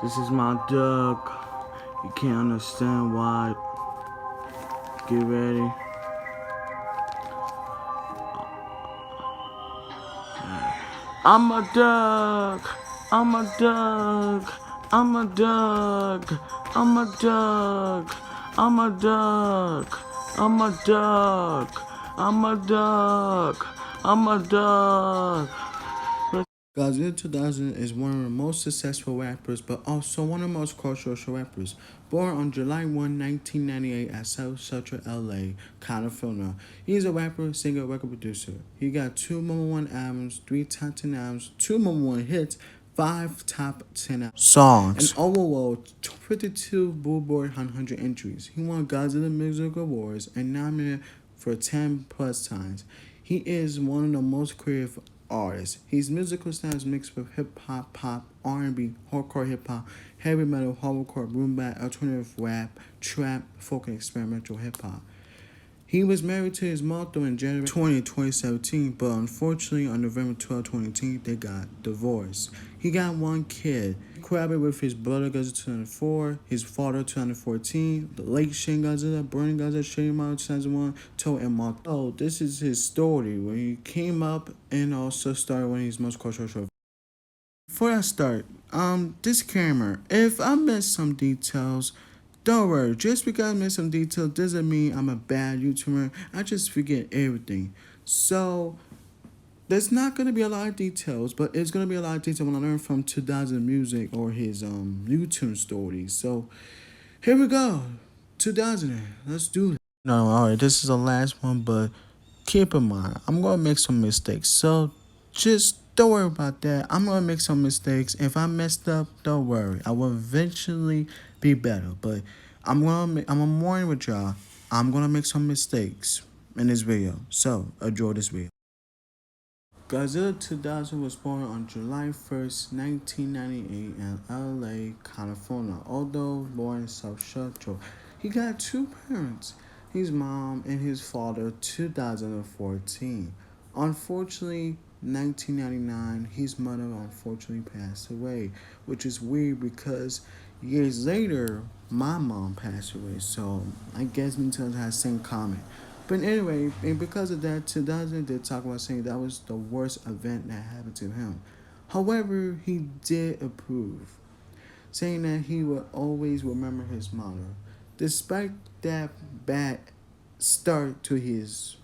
This is my duck. You can't understand why. Get ready. I'm a duck. I'm a duck. I'm a duck. I'm a duck. I'm a duck. I'm a duck. I'm a duck. I'm a duck. Godzilla 2000 is one of the most successful rappers, but also one of the most controversial rappers. Born on July 1, 1998 at South Central LA, California. He is a rapper, singer, record producer. He got 2 number 1 albums, 3 top 10 albums, 2 number 1 hits, 5 top 10 songs, and overall 52 Billboard 100 entries. He won Godzilla Music Awards and nominated for 10 plus times. He is one of the most creative artists. His musical style is mixed with hip hop, pop, R&B, hardcore hip hop, heavy metal, hardcore, boom bap, alternative rap, trap, folk, and experimental hip hop. He was married to his mother in January 2017, but unfortunately on November 12, 2018, they got divorced. He got 1 kid. He collaborated with his brother Godzilla 2004, his father 2014, the late Shin Godzilla, Burning Godzilla, Shane Mao 2001, Toe and Mark. Oh, this is his story when he came up and also started one of his most controversial. Before I start, disclaimer, if I missed some details, don't worry, just because I missed some details doesn't mean I'm a bad YouTuber. I just forget everything. So, there's not going to be a lot of details, but it's going to be a lot of detail when I learn from 2000 music or his YouTube stories. So, here we go. 2000, let's do it. No, alright, this is the last one, but keep in mind, I'm going to make some mistakes. So, just don't worry about that. I'm going to make some mistakes. If I messed up, don't worry. I will eventually be better. But I'm warning with y'all. I'm going to make some mistakes in this video. So, enjoy this video. Godzilla 2000 was born on July 1st, 1998 in LA, California. Although born in South Central, he got 2 parents, his mom and his father, 2014. Unfortunately, 1999, his mother unfortunately passed away, which is weird because years later, my mom passed away. So I guess me and has same comment. But anyway, and because of that, 2000 did talk about saying that was the worst event that happened to him. However, he did approve, saying that he would always remember his mother. Despite that bad start to his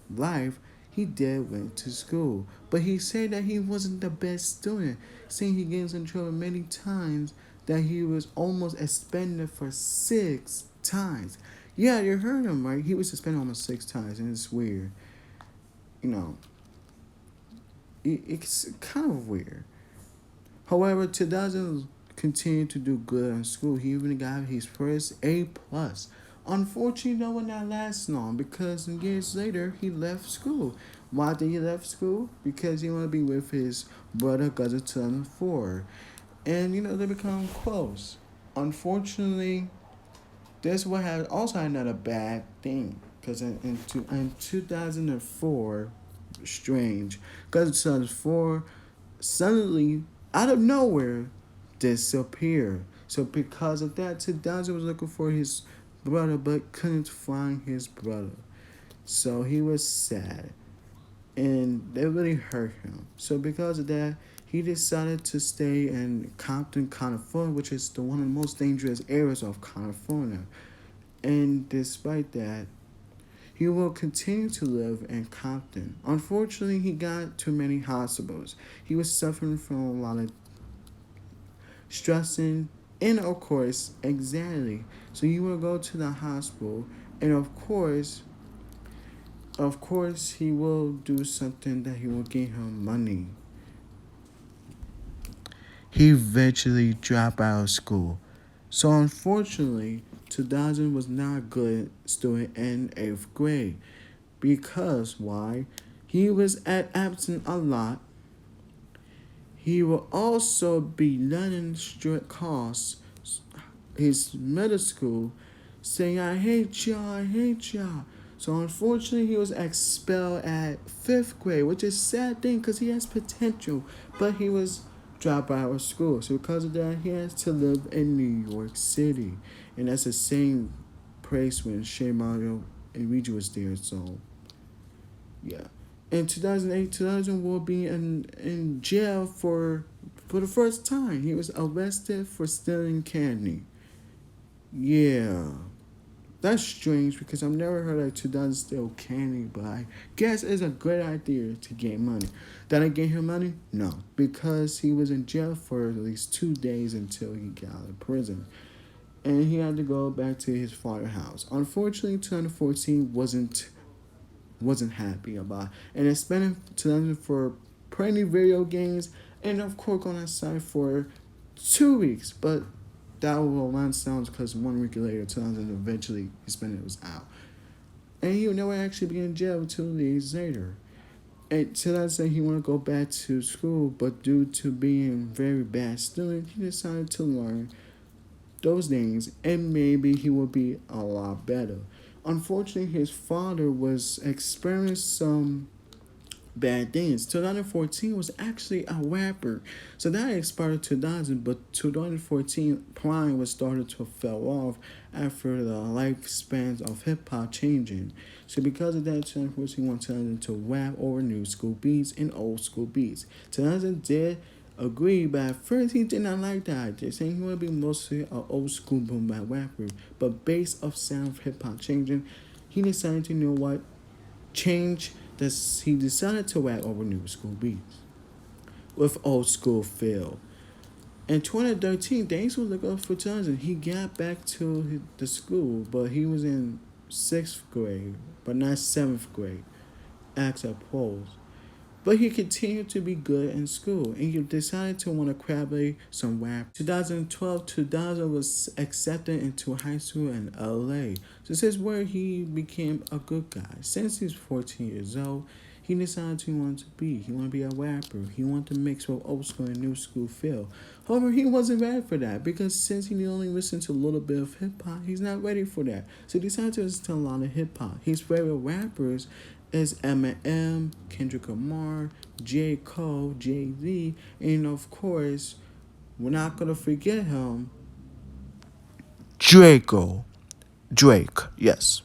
life, he did went to school. But he said that he wasn't the best student, saying he gets in trouble many times, that he was almost suspended for 6 times. Yeah, you heard him, right? He was suspended almost 6 times, and it's weird. You know, it's kind of weird. However, 2000 continued to do good in school. He even got his first A+. Unfortunately, no one that last long because years later, he left school. Why did he left school? Because he wanted to be with his brother, Godzilla 2004. And, they become close. Unfortunately, this what had also had another bad thing because in 2004, strange, because 2004 suddenly out of nowhere disappeared. So because of that, 2000 was looking for his brother but couldn't find his brother. So he was sad, and that really hurt him. So because of that, he decided to stay in Compton, California, which is one of the most dangerous areas of California. And despite that, he will continue to live in Compton. Unfortunately, he got too many hospitals. He was suffering from a lot of stressing and, of course, anxiety. So he will go to the hospital, and of course, he will do something that he will give him money. He eventually dropped out of school. So unfortunately, 2000 was not a good student in 8th grade. Because why? He was absent a lot. He will also be learning strict costs. His middle school saying, I hate y'all. So unfortunately, he was expelled at 5th grade, which is a sad thing because he has potential. But he was drop out of school. So because of that, he has to live in New York City, and that's the same place when Shea Mario and Luigi was there. So yeah, in 2008, 2000 will be in jail for the first time. He was arrested for stealing candy. Yeah. That's strange because I've never heard of 2000 steal candy, but I guess it's a good idea to get money. Did I get him money? No, because he was in jail for at least 2 days until he got out of prison. And he had to go back to his father's house. Unfortunately, 2014 wasn't happy about. And it spent 2000 for plenty video games and of course on that side for 2 weeks. But that will run sounds because 1 week later, 2000 eventually his spending was out. And he would never actually be in jail 2 days later. And 2000 he wanted to go back to school, but due to being very bad student, he decided to learn those things and maybe he will be a lot better. Unfortunately, his father was experiencing some bad things. 2014 was actually a rapper. So that expired 2000, but 2014 Prime was started to fell off after the lifespans of hip hop changing. So because of that, 2014 turned to rap over new school beats and old school beats. 2000 did agree, but at first he did not like that idea, saying he would be mostly an old school boom bap rapper. But based of sound of hip hop changing, he decided to, you know what, change this. He decided to rap over new school beats with old school feel. In 2013, things would look up for Johnson. He got back to the school, but he was in 6th grade, but not 7th grade, except polls. But he continued to be good in school, and he decided to want to collaborate some rap. 2012, 2000 was accepted into high school in LA. So this is where he became a good guy. Since he's 14 years old, he decided to want to be. He wanted to be a rapper. He wanted to mix with old school and new school feel. However, he wasn't ready for that because since he only listened to a little bit of hip hop, he's not ready for that. So he decided to listen to a lot of hip hop. His favorite rappers is Eminem, Kendrick Lamar, J. Cole, Jay-Z, and of course, we're not gonna forget him, Draco. Drake, yes.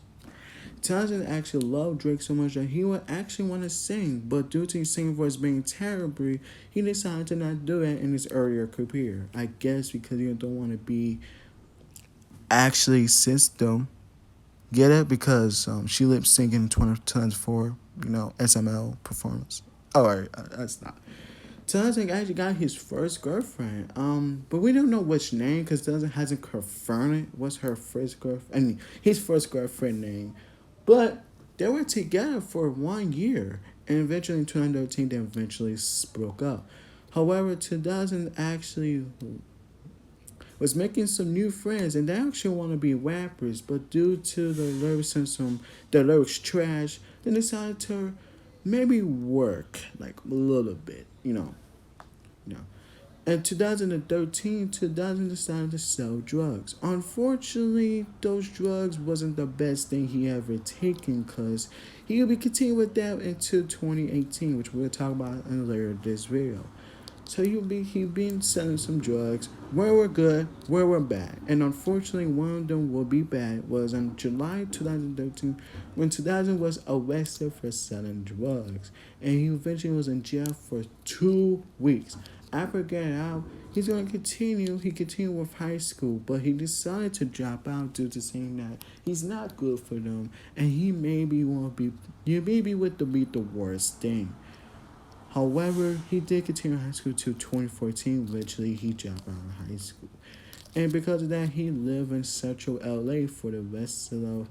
Townsend actually loved Drake so much that he would actually want to sing, but due to his singing voice being terrible, he decided to not do it in his earlier career. I guess because he don't want to be actually system. Get it? Because she lip syncing in 2004, SML performance. Oh, all right, that's not. Townsend actually got his first girlfriend. But we don't know which name because Townsend hasn't confirmed it. What's her first girlfriend? I mean, his first girlfriend name. But they were together for 1 year, and eventually in 2013 they eventually broke up. However, 2000 actually was making some new friends, and they actually want to be rappers, but due to the lyrics and the lyrics trash, they decided to maybe work like a little bit, you know. In 2013, 2000 decided to sell drugs. Unfortunately, those drugs wasn't the best thing he ever taken because he will be continuing with that into 2018, which we'll talk about in later this video. So he been selling some drugs where we're good, where we're bad. And unfortunately, one of them will be bad was in July 2013 when 2000 was arrested for selling drugs. And he eventually was in jail for 2 weeks. After getting out, he's going to continue. He continued with high school, but he decided to drop out due to saying that he's not good for them. And he maybe won't be, you maybe would be the worst thing. However, he did continue high school to 2014. Eventually, he dropped out of high school. And because of that, he lived in central LA for the rest of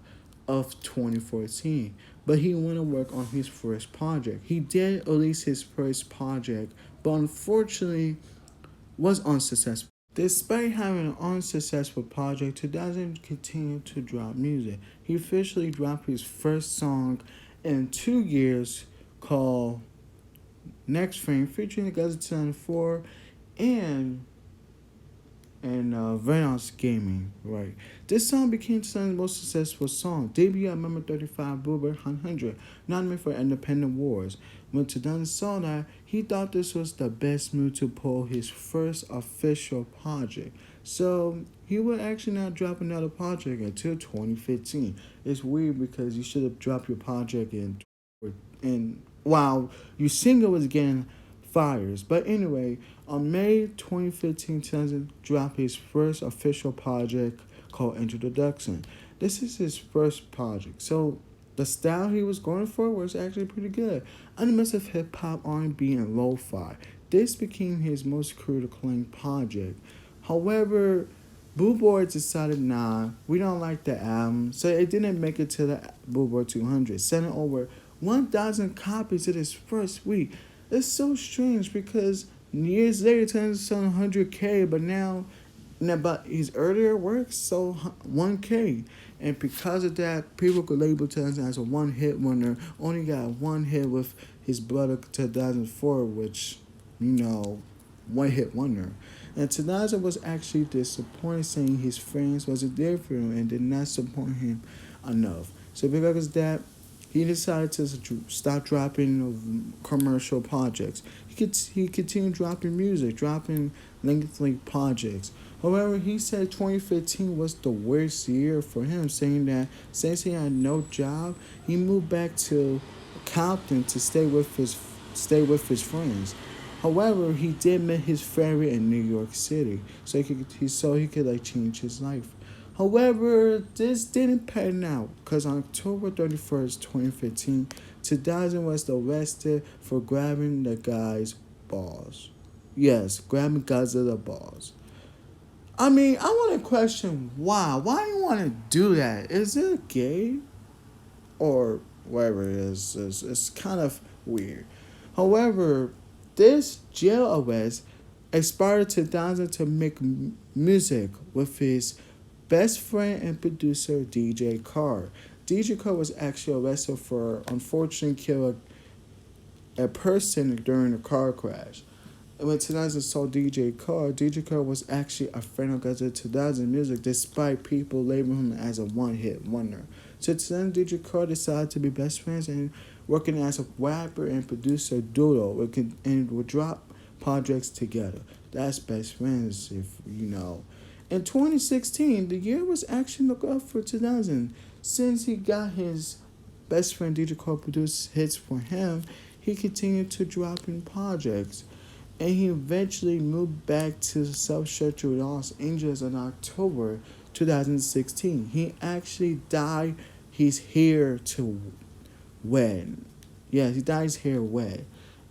2014. But he went to work on his first project. He did release his first project, but unfortunately was unsuccessful. Despite having an unsuccessful project, 2000 continued to drop music. He officially dropped his first song in 2 years called Next Frame featuring Godzilla 4 and and Reynolds Gaming, right? This song became Son's most successful song, debut at number 35 Billboard 100, nominated for Independent Awards. When Tadano saw that, he thought this was the best move to pull his first official project. So he would actually not drop another project until 2015. It's weird because you should have dropped your project in while your single was getting fires. But anyway, on May 2015, Townsend dropped his first official project called Introduction. This is his first project, so the style he was going for was actually pretty good. In the midst of hip hop, R&B, and lo-fi, this became his most critically acclaimed project. However, Billboard decided, nah, we don't like the album, so it didn't make it to the Billboard 200, selling over 1,000 copies in its first week. It's so strange because years later it turns to 100K, but but his earlier works sold 1K. And because of that, people could label Townsend as a one hit wonder. Only got one hit with his brother 2004, which, one hit wonder. And Tanaza was actually disappointed, saying his friends wasn't there for him and did not support him enough. So because of that, he decided to stop dropping commercial projects. He continued dropping music, dropping lengthy projects. However, he said 2015 was the worst year for him, saying that since he had no job, he moved back to Compton to stay with his friends. However, he did meet his family in New York City, so he could like change his life. However, this didn't pan out because on October 31st, 2015, 2000 was arrested for grabbing the guy's balls. Yes, grabbing Godzilla balls. I mean, I want to question why. Why do you want to do that? Is it gay? Or whatever it is. It's kind of weird. However, this jail arrest inspired 2000 to make music with his best friend and producer DJ Carr. DJ Carr was actually arrested for unfortunately killing a person during a car crash. And when 2000 saw DJ Carr was actually a fan of Godzilla 2000 music despite people labeling him as a one-hit wonder. So then DJ Carr decided to be best friends and working as a rapper and producer duo and would drop projects together. That's best friends, if you know. In 2016, the year was actually looked up for 2000. Since he got his best friend DJ Carr produce hits for him, he continued to drop in projects. And he eventually moved back to South Central Los Angeles in October 2016. He actually dyed his hair to red. Yes, he dyed his hair red.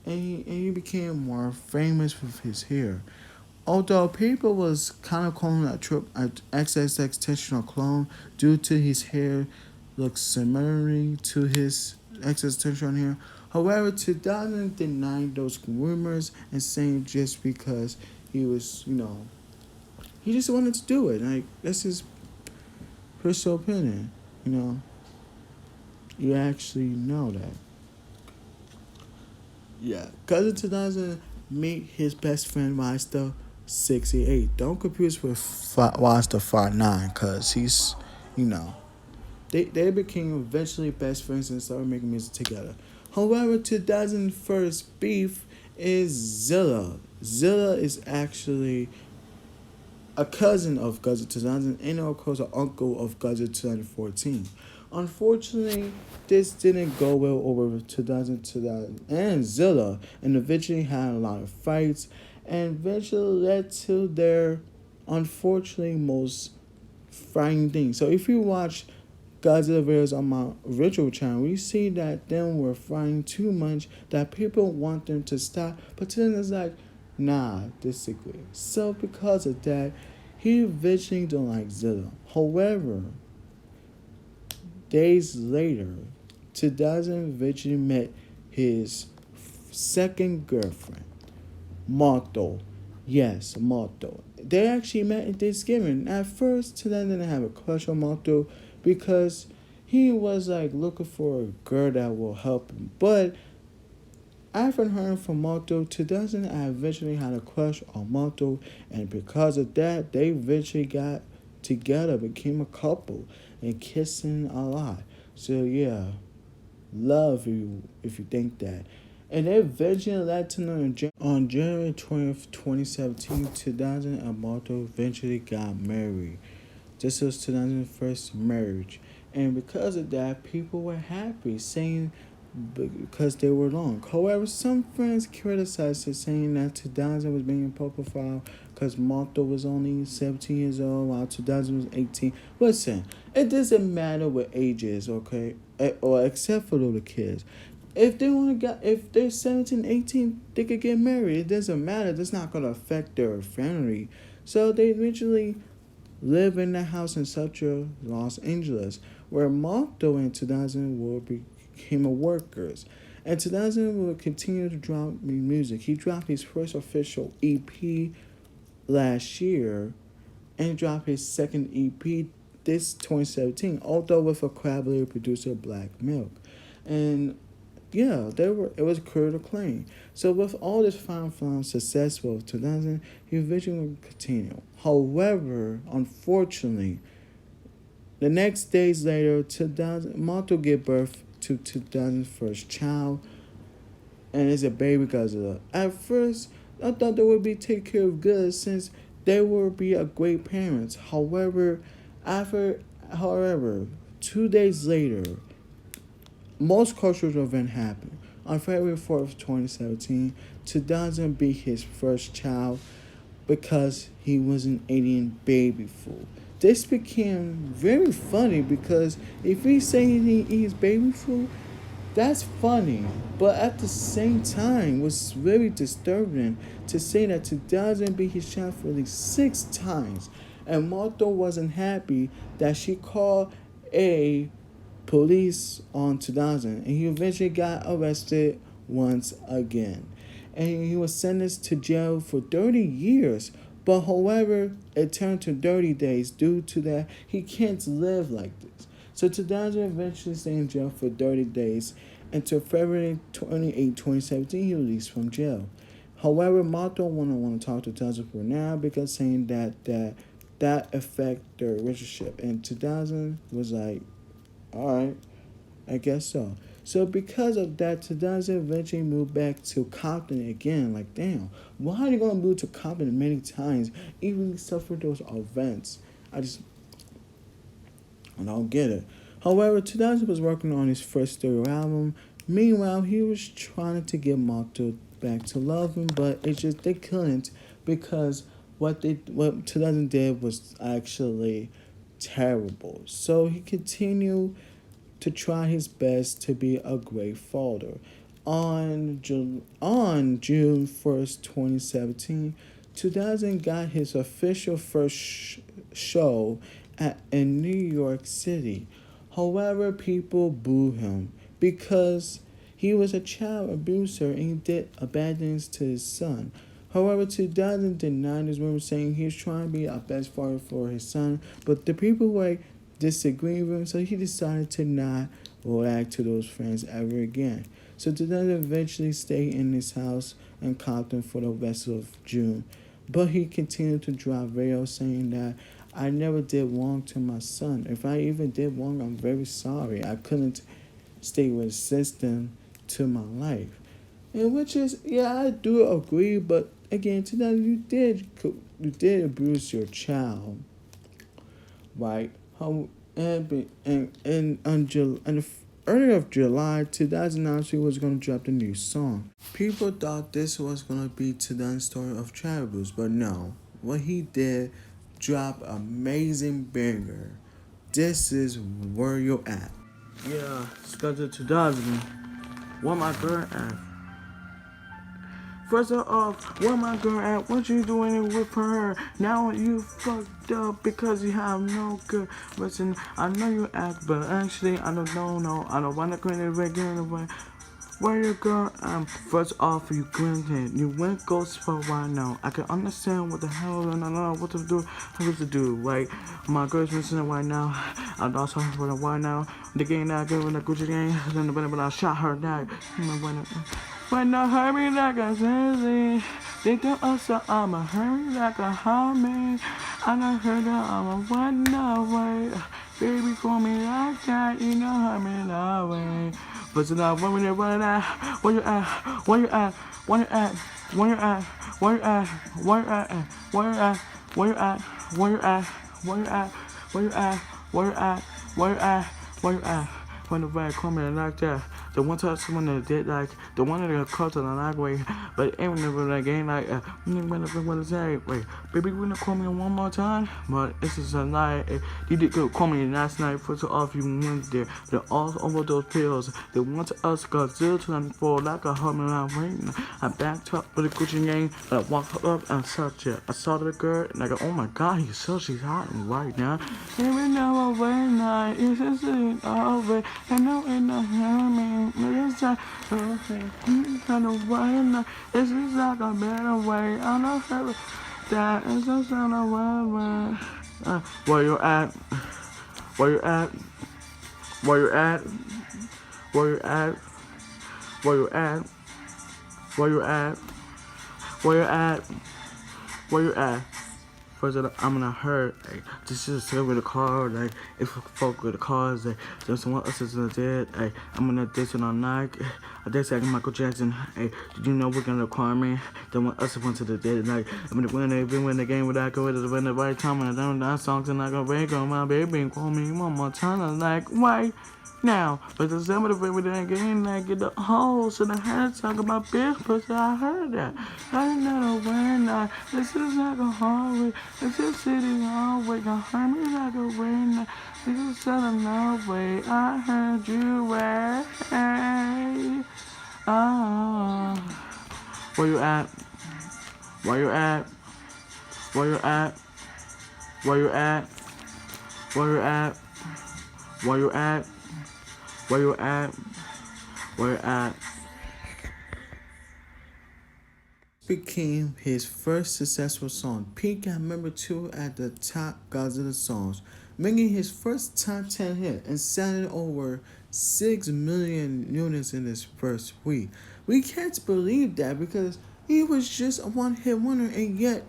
And he became more famous with his hair. Although people was kind of calling that trip an XXX intentional clone due to his hair looks similarly to his existential hair. However, 2000 denied those rumors and saying just because he was, he just wanted to do it. Like, that's his personal opinion, you know. You actually know that. Yeah, because in 2000, meet his best friend, Wasta 68. Don't confuse with Wasta 59, because he's, you know. They became eventually best friends and started making music together. However, 2001st beef is Zilla. Zilla is actually a cousin of Godzilla 2000 and of course an uncle of Godzilla 2014. Unfortunately, this didn't go well over 2000 and Zilla, and eventually had a lot of fights, and eventually led to their unfortunately most frightening thing. So if you watch Godzilla videos on my original channel, we see that them were fighting too much, that people want them to stop, but then it's like, nah, disagree. So because of that, he eventually don't like Zilla. However, days later, 2000 eventually met his second girlfriend, Marto. Yes, Marto. They actually met at Thanksgiving. At first, 2000 didn't have a crush on Marto because he was like looking for a girl that will help him. But After hearing from Moto, 2000, I eventually had a crush on Moto, and because of that, they eventually got together, became a couple, and kissing a lot. So yeah, love you if you think that. And they eventually led to know on January 20th, 2017, 2000 and Moto eventually got married. This was 2000's first marriage. And because of that, people were happy, saying because they were long. However, some friends criticized it, saying that 2000 was being profile because Moto was only 17 years old while 2000 was 18. Listen, it doesn't matter what age is, okay? Or except for little kids. If they want to get, if they're 17, 18, they could get married. It doesn't matter. That's not going to affect their family. So they eventually live in the house in Central Los Angeles, where Moto in 2000 will became a workers. And 2000 will continue to drop music. He dropped his first official EP last year and dropped his second EP this 2017, although with a collaborator producer Black Milk. And yeah, it was critically acclaimed. So with all this film successful 2000, he eventually will continue. However, unfortunately, the next days later, 2000, Moto gave birth to 2000's first child, and it's a baby Godzilla. At first, I thought they would be taken care of good since they would be a great parents. However, 2 days later, most cultural event happened. On February 4th, 2017, 2000 beat his first child because he was an alien baby fool. This became very funny because if he's saying he eats baby food, that's funny. But at the same time, it was very disturbing to say that 2000 beat his child for at least 6 times. And Moto wasn't happy that she called a police on 2000, and he eventually got arrested once again. And he was sentenced to jail for 30 years. But however, it turned to 30 days due to that he can't live like this. So 2000 eventually stayed in jail for 30 days until February 28, 2017, he released from jail. However, Moto wouldn't want to talk to 2000 for now because saying that affect their relationship. And 2000 was like, alright, I guess so. So because of that, 2000 eventually moved back to Compton again. Like, damn, why are you going to move to Compton many times, even suffer those events? I don't get it. However, 2000 was working on his first studio album. Meanwhile, he was trying to get Moto back to love him, but they couldn't because what 2000 did was actually terrible. So he continued to try his best to be a great father. On June 1st, 2017, 2000 got his official first show in New York City. However, people booed him because he was a child abuser and he did bad things to his son. However, 2000 denied his rumor, saying he was trying to be a best father for his son, but the people were disagreeing with him, so he decided to not react to those friends ever again. So 2000 eventually stayed in his house in Compton for the rest of June, but he continued to drop videos saying that I never did wrong to my son. If I even did wrong, I'm very sorry. I couldn't stay resistant to my life. And which is, yeah, I do agree, but again, 2000 you did abuse your child, right? How and on the earlier of July 2009, she was gonna drop the new song. People thought this was gonna be 2000's story of child abuse, but no. What he did, drop amazing banger. This is where you're at. Yeah, schedule 2000. Where my girl at? First off, where my girl at? What you doing with her? Now you fucked up because you have no good. Listen, I know you act, but actually I don't know. No, I don't wanna go in the again away. Where you girl? First off, you granted. You went ghost for a while now. I can understand what the hell and I don't know what to do. What to do? Like my girl's missing right now. I lost her for a while now. The game that I did with the Gucci gang, but I shot her down. When I hurry like a crazy, they do also I'm a hurry like a homie. I done heard that I'm a one away. Baby, call me like that, you know I'm in that way. But it's not when you're running at, where you at, where you at, where you at, where you at, where you at, where you at, where you at, where you at, where you at, where you at, where you at, where you at, where you at, where you at. When the bad comment like that, the one time someone that did like the one that got caught on that way, but ain't never like ain't like what to say, wait, baby, you gonna call me one more time? But it's just a night. You did go call me last night for the off you went there. The all over those pills. They want us Godzilla to fall like a humming around ring. I backed up with a Gucci gang, but I walked up and such it. I saw the girl and I go, oh my god, she's hot right now. Even though I wait night, it's just over. I know it not me, but it's like, okay, kind of way now. It's just like a better way. I know that it's just on a way. Where you at? Where you at? Where you at? Where you at? Where you at? Where you at? Where you at? Where you at? First of all, I'm gonna hurt. Like, this is still with a car. Like, if I fuck with the cars, like, there's someone else is dead. Like, I'm gonna diss it all night. I diss like Michael Jackson. Hey, did you know we're gonna require me? Then when us went to the dead. Like, I'm gonna win the game without going to win the right time. And I don't know songs and I go break on my baby and call me one more time. I'm like, why? Now, but the summer the baby didn't get in there, get the holes, and I had to talk about bitch, but I heard that. I didn't know when I, this is like a hallway, this is city hallway, gonna hurt me like a rain, this is selling no way, I heard you way. Oh, where you at? Where you at? Where you at? Where you at? Where you at? Where you at? Where you at? Where you at? Became his first successful song. Peaked at number 2 at the top Godzilla songs, making his first top 10 hit and selling over 6 million units in his first week. We can't believe that because he was just a one-hit wonder, and yet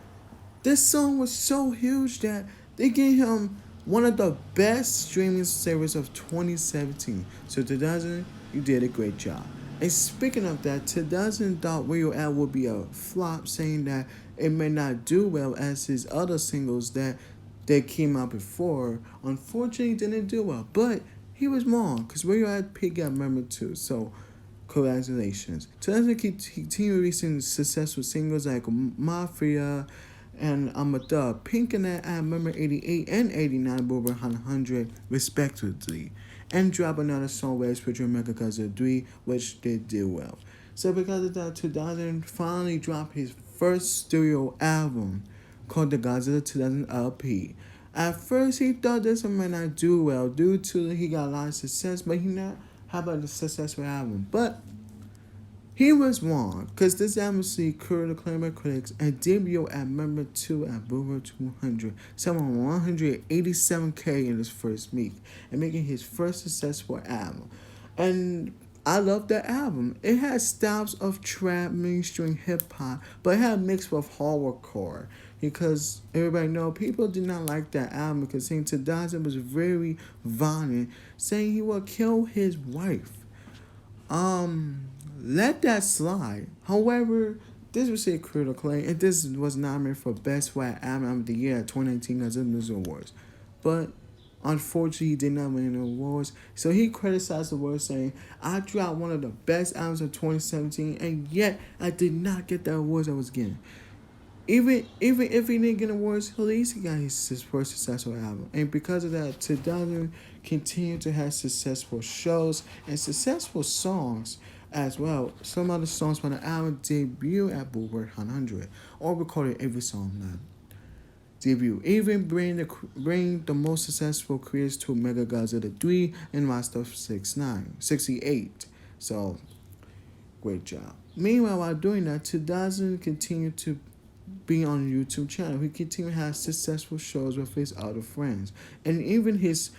this song was so huge that they gave him one of the best streaming service of 2017. So 2000, you did a great job. And speaking of that, 2000 thought Where You At would be a flop, saying that it may not do well as his other singles that came out before. Unfortunately, didn't do well. But he was wrong, because Where You At peaked at number 2. So congratulations. 2000 continued releasing successful singles like Mafia and I'm a Thug, peaking at number 88 and 89 Billboard 100 respectively, and drop another song where it's featuring Mega Godzilla 3, which they did well. So because of that, 2000 finally dropped his first studio album called the Godzilla 2000 LP. At first, he thought this one might not do well due to he got a lot of success, but he not have a successful album. But he was wrong, because this album received critical acclaim by critics and debuted at number 2 at Billboard 200, selling 187K in his first week, and making his first successful album. And I love that album. It had styles of trap, mainstream hip-hop, but it had mixed with horrorcore. Because everybody know people did not like that album because saying Tadaza was very violent, saying he would kill his wife. Let that slide. However, this was a critical acclaim, and this was nominated for Best Rap Album of the Year at 2019 Godzilla Music Awards. But unfortunately, he did not win the awards. So he criticized the awards, saying, I dropped one of the best albums of 2017, and yet I did not get the awards I was getting. Even if he didn't get awards, at least he got his first successful album. And because of that, 2000 continued to have successful shows and successful songs as well. Some other songs from the album debut at Billboard 100 or recorded every song that debut. Even bring the most successful careers to Mega Godzilla 3 and Master 68. So, great job. Meanwhile, while doing that, 2000 continued to be on a YouTube channel. He continued to have successful shows with his other friends. And even his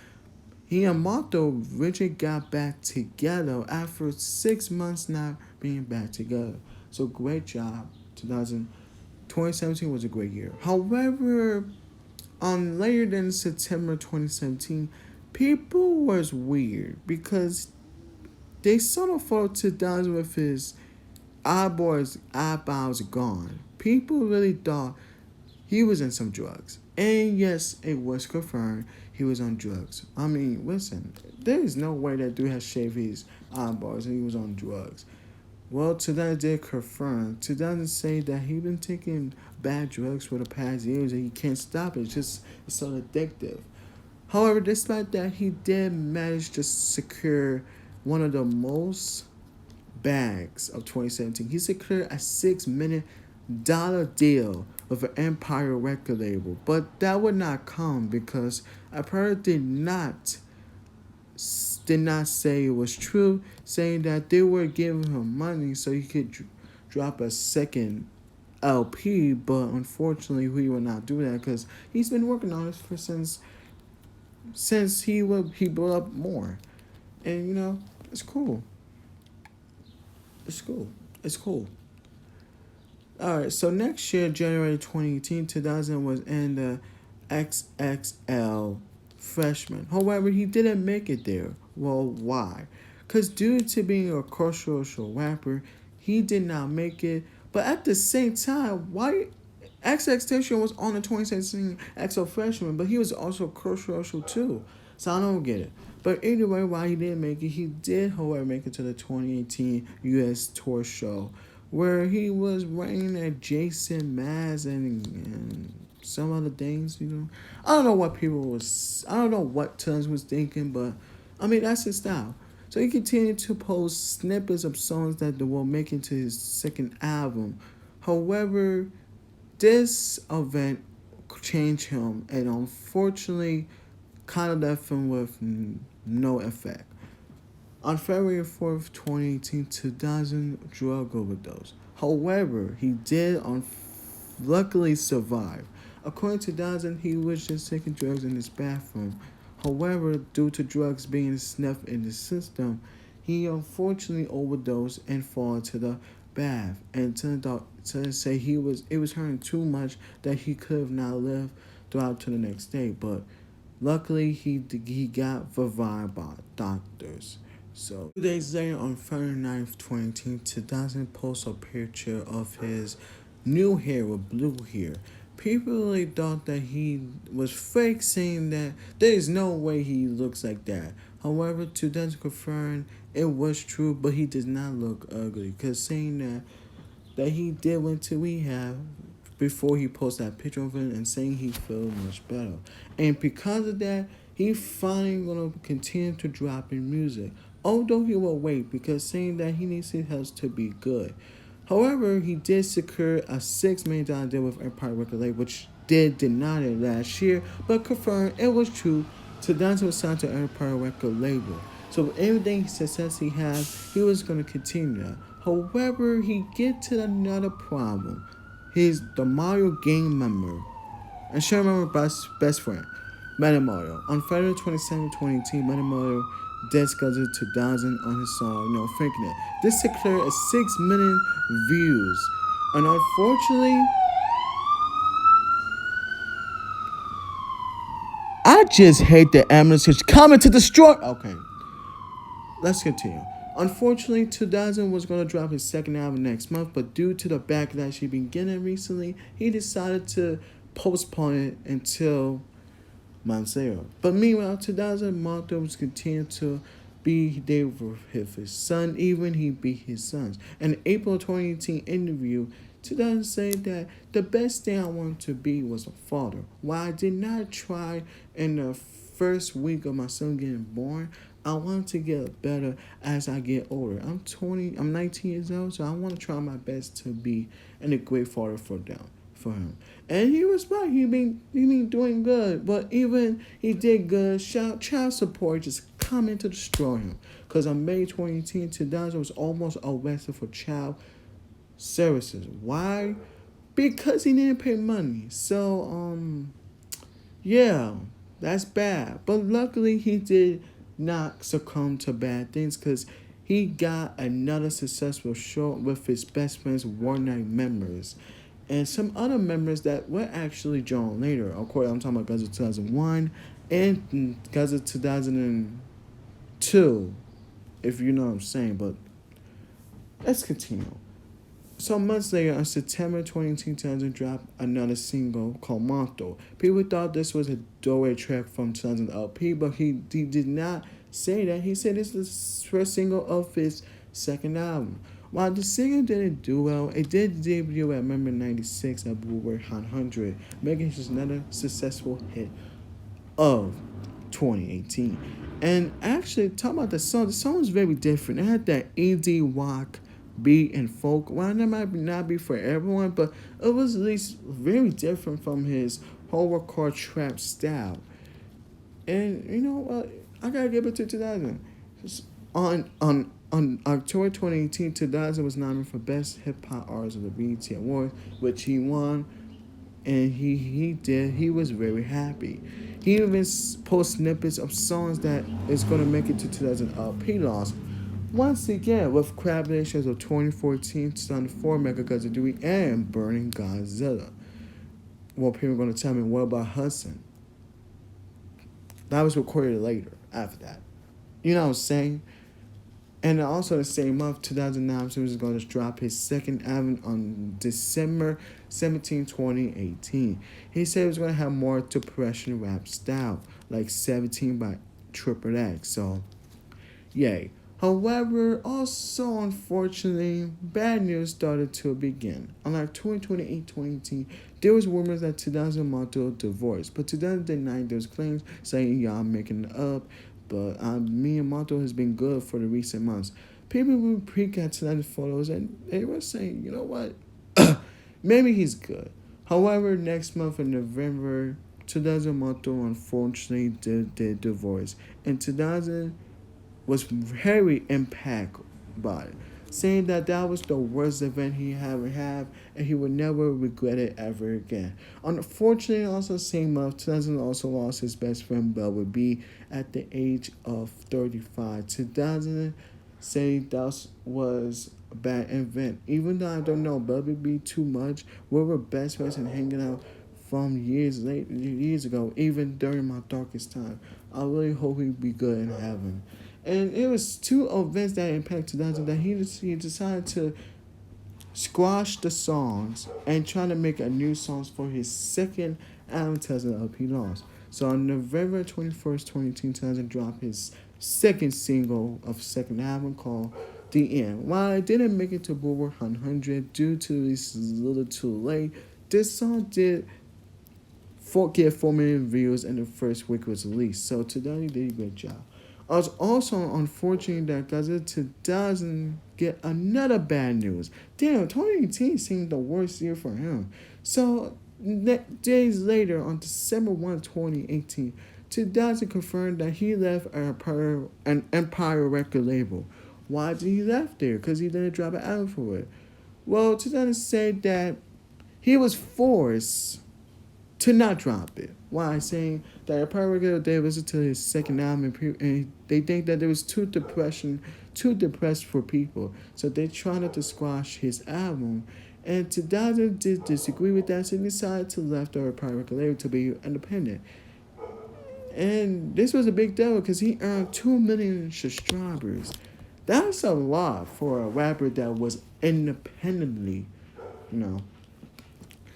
He and Martha Richard got back together after 6 months not being back together. So great job. 2017 was a great year. However, on later than September 2017, people was weird because they sort of thought 2000 with his eyeballs gone. People really thought he was in some drugs. And yes, it was confirmed he was on drugs. I mean, listen, there is no way that dude has shaved his eyeballs and he was on drugs. Well, today did confirm. Today say that he been taking bad drugs for the past years and he can't stop it. It's so addictive. However, despite that, he did manage to secure one of the most bags of 2017. He secured a $6 million deal with an Empire record label, but that would not come because Empire did not say it was true, saying that they were giving him money so he could drop a second LP, but unfortunately he will not do that because he's been working on this for since he blew up more, and it's cool. It's cool. It's cool. All right. So next year, January 2018, 2000 was in the XXL freshman. However, he didn't make it there. Well, why? Because due to being a controversial rapper, he did not make it. But at the same time, why XXXTentacion was on the 2016 XO freshman, but he was also controversial too. So I don't get it. But anyway, while he didn't make it, he did, however, make it to the 2018 US tour show, where he was wearing a Jason Maz and some other things. I don't know what Tubbs was thinking, but I mean, that's his style. So he continued to post snippets of songs that will make into his second album. However, this event changed him and unfortunately kind of left him with no effect. On February 4th, 2018, 2000 drug overdose. However, he did luckily survive. According to 2000, he was just taking drugs in his bathroom. However, due to drugs being snuffed in the system, he unfortunately overdosed and fell into the bath. And turned out to say it was hurting too much that he could have not lived throughout to the next day. But luckily, he got revived by doctors. So 2 days later, on February 9th, 2018, 2000 posts a picture of his new hair with blue hair. People really thought that he was fake, saying that there is no way he looks like that. However, 2000 confirmed it was true, but he does not look ugly. Because saying that he did went to rehab before he posted that picture of it and saying he felt much better. And because of that, he finally gonna continue to drop in music. Although he will wait because saying that he needs his health to be good. However, he did secure a $6 million deal with Empire Record Label, which did deny it last year, but confirmed it was true. Tadante was signed to Empire Record Label. So with everything success he has, he was going to continue that. However, he get to another problem. He's the Mario game member and share member best friend, Meta Mario. On February 27, 2018, Meta Mario dead scheduled 2000 on his song, Faking It. This secured a 6 million views. And unfortunately, I just hate the ambulance is coming to destroy. Okay, let's continue. Unfortunately, 2000 was going to drop his second album next month, but due to the backlash he'd been getting recently, he decided to postpone it until months later. But meanwhile, 2000 Martha was continuing to be there with his son, even he beat his sons. In April 2018 interview, 2000 said that the best thing I wanted to be was a father. While I did not try in the first week of my son getting born, I want to get better as I get older. I'm 19 years old, so I want to try my best to be a great father for him. And he was right. He been doing good. But even he did good, child support just coming to destroy him. Because on May 2018, 2000 was almost arrested for child services. Why? Because he didn't pay money. So, yeah. That's bad. But luckily, he did not succumb to bad things because he got another successful show with his best friends, War Night members, and some other members that were actually joined later. Of course, I'm talking about Godzilla 2001 and Godzilla 2002, if you know what I'm saying. But let's continue. So months later, on September 2000 dropped another single called Monto. People thought this was a doorway track from 2000 LP, but he did not say that. He said this is the first single of his second album. While the single didn't do well, it did debut at number 96 at Billboard 100, making it another successful hit of 2018. And actually, talking about the song was very different. It had that indie rock beat and folk. While that might not be for everyone, but it was at least very different from his horrorcore trap style. And you know what? I gotta give it to 2000. On October 2018, 2000 was nominated for Best Hip Hop Artist of the BET Awards, which he won, and he was very happy. He even post snippets of songs that is gonna make it to 2000 LP loss. Once again, with collaborations of 2014, 2004, Mega Godzilla Dewey, and Burning Godzilla. Well, people are gonna tell me, what about Hudson? That was recorded later after that. You know what I'm saying? And also the same month, 2009, he was going to drop his second album on December 17, 2018. He said he was going to have more depression rap style, like 17 by Triple X. So, yay. However, also unfortunately, bad news started to begin. On October 28, 2018, there was rumors that 2000 Moto divorced, but 2009 there was claims saying y'all making it up. But me and Moto has been good for the recent months. People would peek at 2000 photos and they were saying, you know what, maybe he's good. However, next month in November, 2000 Moto unfortunately did divorce, and 2000 was very impacted by it, saying that that was the worst event he ever had and he would never regret it ever again. Unfortunately, also same month, 2000 also lost his best friend Bell B at the age of 35. 2000 say that was a bad event. Even though I don't know Bell B too much, we were best friends and hanging out from years ago, even during my darkest time. I really hope he'd be good in heaven. And it was two events that impacted 2000 that he decided to squash the songs and try to make a new songs for his second album, 2000 LP lost. So on November 21st, 2010, dropped his second single of second album called The End. While it didn't make it to Billboard 100 due to this a little too late, this song did get 4 million views in the first week it was released. So today he did a great job. I was also unfortunate that Godzilla doesn't get another bad news. Damn, 2018 seemed the worst year for him. So days later, on December 1, 2018, 2000 confirmed that he left an Empire record label. Why did he left there? Because he didn't drop an album for it. Well, 2000 said that he was forced to not drop it. Why? Saying that Empire record they listened to his second album and they think that there was too depressed for people, so they tried not to squash his album. And 2000 did disagree with that, so he decided to left the Empire record label to be independent. And this was a big deal because he earned 2 million subscribers. That's a lot for a rapper that was independently, you know.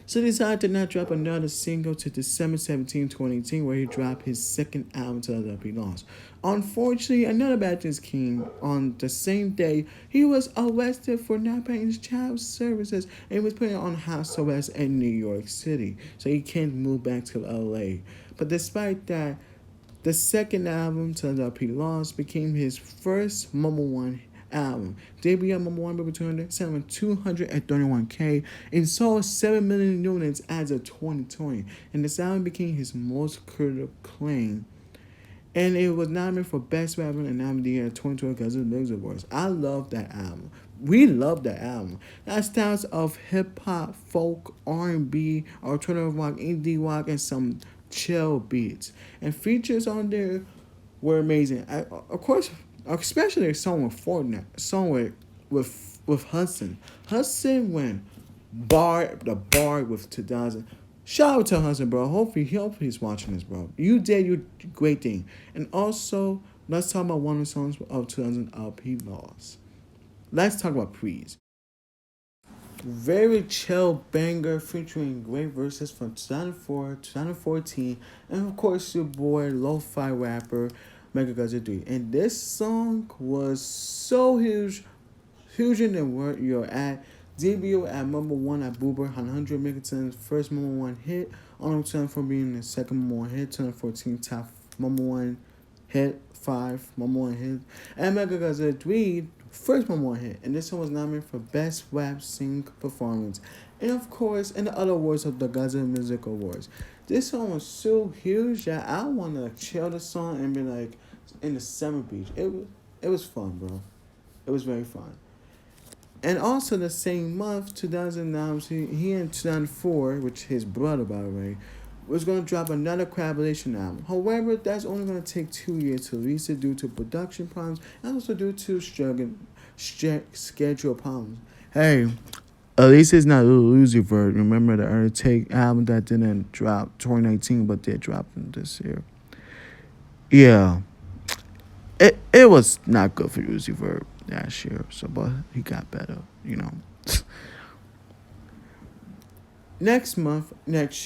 So he decided to not drop another single to December 17, 2018, where he dropped his second album to the LP lost. Unfortunately, another bad news came on the same day. He was arrested for not paying his child services and was put on house arrest in New York City. So he can't move back to LA. But despite that, the second album, to the LP lost, became his first number one album. Debut at number one, Billboard 200, selling 231K and sold 7 million units as of 2020. And this album became his most critical claim. And it was nominated for Best Rapper and Album of the Year at 2020 because of the Music Awards. I love that album. We love that album. That styles of hip hop, folk, R&B, alternative rock, indie rock, and some chill beats, and features on there were amazing. Of course, especially a song with Fortnite, a song with Hudson. Hudson went bar with 2000. Shout out to Hudson, bro. Hopefully he's watching this, bro. You did your great thing. And also, let's talk about one of the songs of 2000 He lost. Let's talk about Please. Very chill banger featuring great verses from 2004, 2014, and of course your boy lo-fi rapper Mega Godzilla 3. And this song was so huge in where you're at. Debut at number one at Boober 100, Megaton's first number one hit, on time for being the second number one hit, 2014 top number one hit, 5 number one hit, and Mega Godzilla 3 first number one hit. And this song was nominated for Best Rap Sing Performance, and of course in the other awards of the Godzilla Music Awards. This song was so huge that I want to chill the song and be like in the summer beach. It was fun, bro. It was very fun. And also the same month, 2009, he in 2004, which his brother, by the way, was going to drop another collaboration album. However, that's only going to take 2 years to release it due to production problems and also due to schedule problems. Hey, at least it's not Lil Uzi Vert. Remember the Earth Take album that didn't drop 2019, but did drop this year. Yeah, it was not good for Uzi Vert last year, so but he got better, you know. Next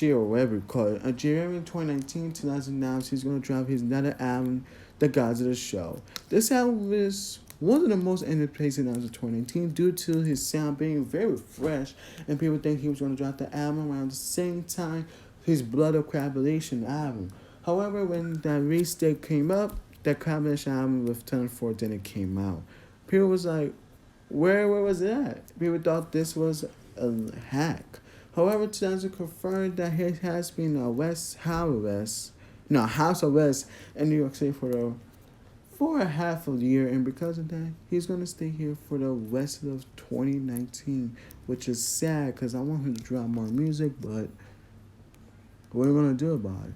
year, or whatever you call it, January 2019, 2009, he's going to drop his another album, The Gods of the Show. This album is one of the most anticipated albums of 2019 due to his sound being very fresh, and people think he was going to drop the album around the same time his Blood of Collaboration album. However, when that release date came up, that collaboration album with 10-4 didn't came out. People was like, where was it at? People thought this was a hack. However, 2000 confirmed that he has been House Arrest in New York City for a half of the year, and because of that, he's gonna stay here for the rest of 2019, which is sad because I want him to drop more music, but what are we gonna do about it?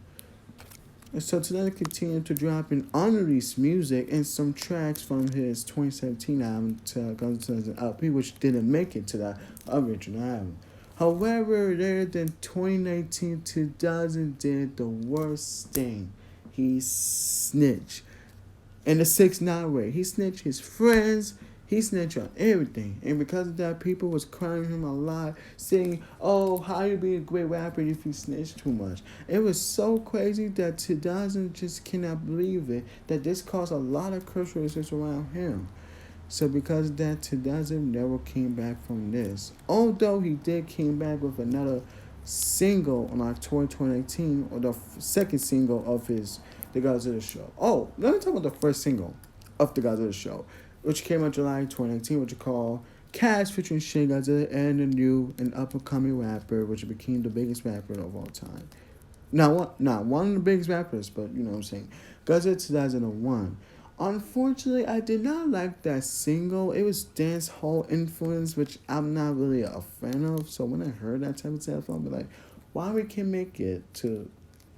And so today continued to drop in unreleased music and some tracks from his 2017 album to Godzilla LP, which didn't make it to that original album. However, later than 2019, 2000 did the worst thing. He snitched. In the 6ix9ine way. He snitched his friends. He snitched on everything. And because of that, people was crying him a lot, saying, oh, how you be a great rapper if you snitch too much? It was so crazy that 2000 just cannot believe it, that this caused a lot of controversies around him. So because of that, 2000 never came back from this. Although he did came back with another single on October 2018, or the second single of his The Godzilla Show. Oh, let me talk about the first single of The Godzilla Show, which came out July 2019, which is called Cash, featuring Shin Godzilla and a new and up-and-coming rapper, which became the biggest rapper of all time. Not one of the biggest rappers, but you know what I'm saying. Godzilla 2001. Unfortunately, I did not like that single. It was dance hall influence, which I'm not really a fan of. So when I heard that type of stuff, I'll be like, why we can't make it to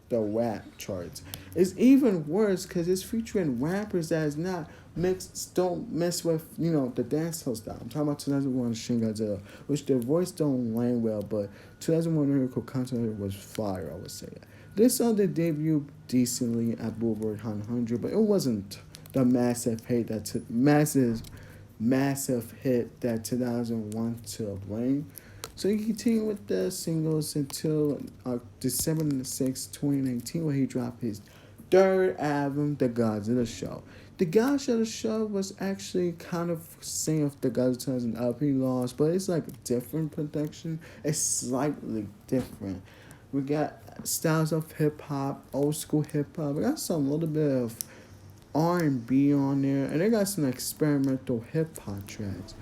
the rap charts? It's even worse because it's featuring rappers that is not mixed, don't mess with, the dance hall style. I'm talking about 2001 Shin Godzilla, which their voice don't land well, but 2001 lyrical content was fire, I would say that. This song did debut decently at Billboard 100, but it wasn't the massive hit massive hit that 2001 to bring. So he continued with the singles until December 6, 2019, where he dropped his third album, The Godzilla Show. The Godzilla Show was actually kind of same of The Godzilla LP lost, but it's like a different production. It's slightly different. We got styles of hip hop, old school hip hop. We got some little bit of R&B on there, and they got some experimental hip hop tracks.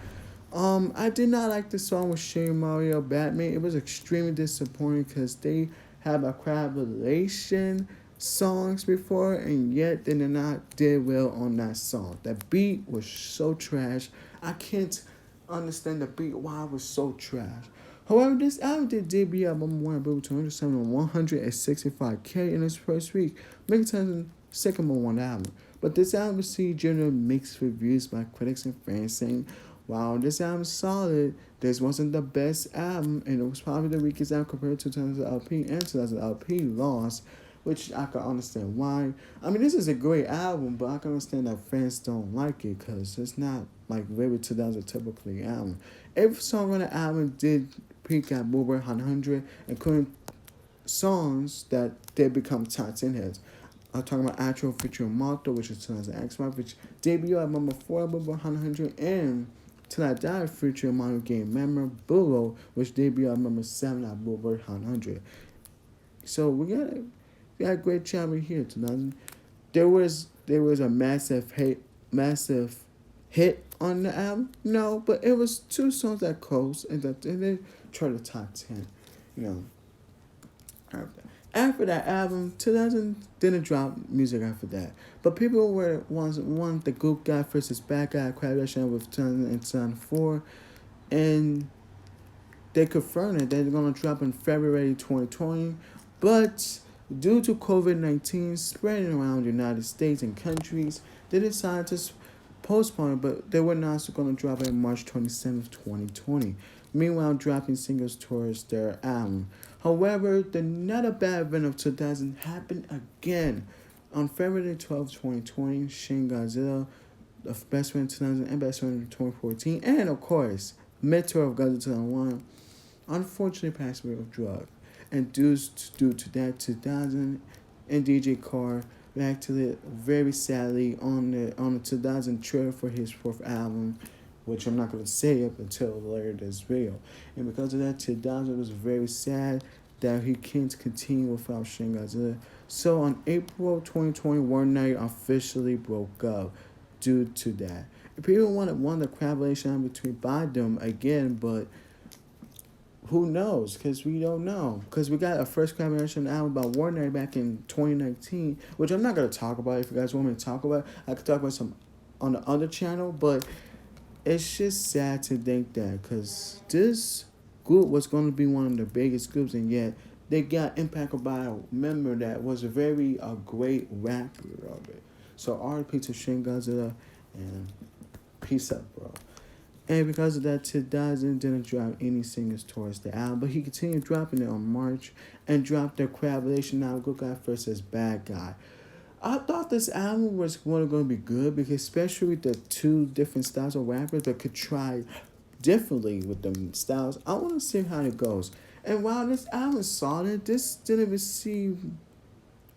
I did not like the song with Shane Mario Batman. It was extremely disappointing because they have a collaboration songs before, and yet they did not did well on that song. The beat was so trash. I can't understand the beat why it was so trash. However, this album did debut at number one, Billboard 200, selling 165K in its first week, making it the second number one album. But this album received general mixed reviews by critics and fans, saying, "Wow, this album is solid. This wasn't the best album, and it was probably the weakest album compared to 2000 LP, and 2000 LP lost." Which I can understand why. I mean, this is a great album, but I can understand that fans don't like it because it's not like very 2000 typically album. Every song on the album did peak at Billboard 100, including songs that did become top 10 hits. I'm talking about Actual featuring Malto, which is 2000 X-Mark, which debuted at number 4 at Billboard 100, and Till I Die featuring Modern Game Member Bullo, which debuted at number 7 at Billboard 100. So we got a great job right here. 2000. There was a massive hit on the album. No, but it was two songs that close and they tried the top 10. You know. After that album, 2000 didn't drop music after that. But people were want the Good Guy versus Bad Guy collaboration with 2000 and 2004, and they confirmed it. They're gonna drop in February 2020, but due to COVID-19 spreading around the United States and countries, they decided to postpone it, but they were not going to drop it on March 27th, 2020. Meanwhile, dropping singles towards their album. However, the not a bad event of 2000 happened again. On February 12th, 2020, Shin Godzilla, the Best Friend 2000 and Best Friend 2014, and of course, mentor of Godzilla 2001, unfortunately passed away of drug. And due to that, 2000 and DJ Carr reacted very sadly on the 2000 trailer for his fourth album, which I'm not going to say up until later this video. And because of that, 2000 was very sad that he can't continue without Shin Godzilla. So on April 2020, One Night officially broke up due to that. People wanted the collaboration between them again, but who knows? Because we don't know. Because we got a first collaboration album about War Night back in 2019, which I'm not going to talk about. If you guys want me to talk about it, I could talk about some on the other channel. But it's just sad to think that, because this group was going to be one of the biggest groups, and yet they got impacted by a member that was a great rapper of it. So R.I.P. to Shin Godzilla, and peace up, bro. And because of that, 2000 didn't drop any singles towards the album, but he continued dropping it on March and dropped their collaboration album, Good Guy versus Bad Guy. I thought this album was going to be good, because especially with the two different styles of rappers that could try differently with them styles. I want to see how it goes. And while this album is solid, this didn't receive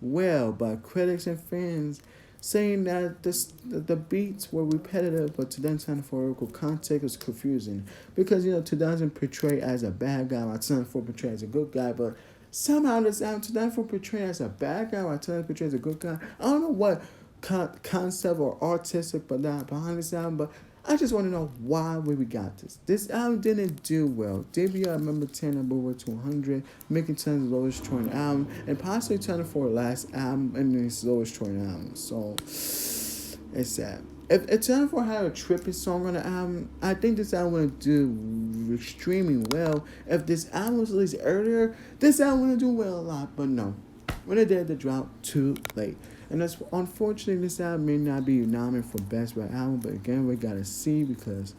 well by critics and fans, saying that the beats were repetitive, but 2004 context was confusing. Because, 2000 portrayed as a bad guy, while 2004 portrayed as a good guy, but somehow this album, 2004 portrayed as a bad guy, while 2000 portrayed as a good guy. I don't know what concept or artistic behind this album, but I just want to know why we got this. This album didn't do well. Debut at number 10 on Billboard 200, making 10's lowest touring album, and possibly 2004 last album and his lowest touring album. So it's sad. If 2004 had a trippy song on the album, I think this album would do extremely well. If this album was released earlier, this album would do well a lot, but no. When it did, the drop too late. And that's unfortunately, this album may not be nominated for Best Rap Album, but again, we gotta see, because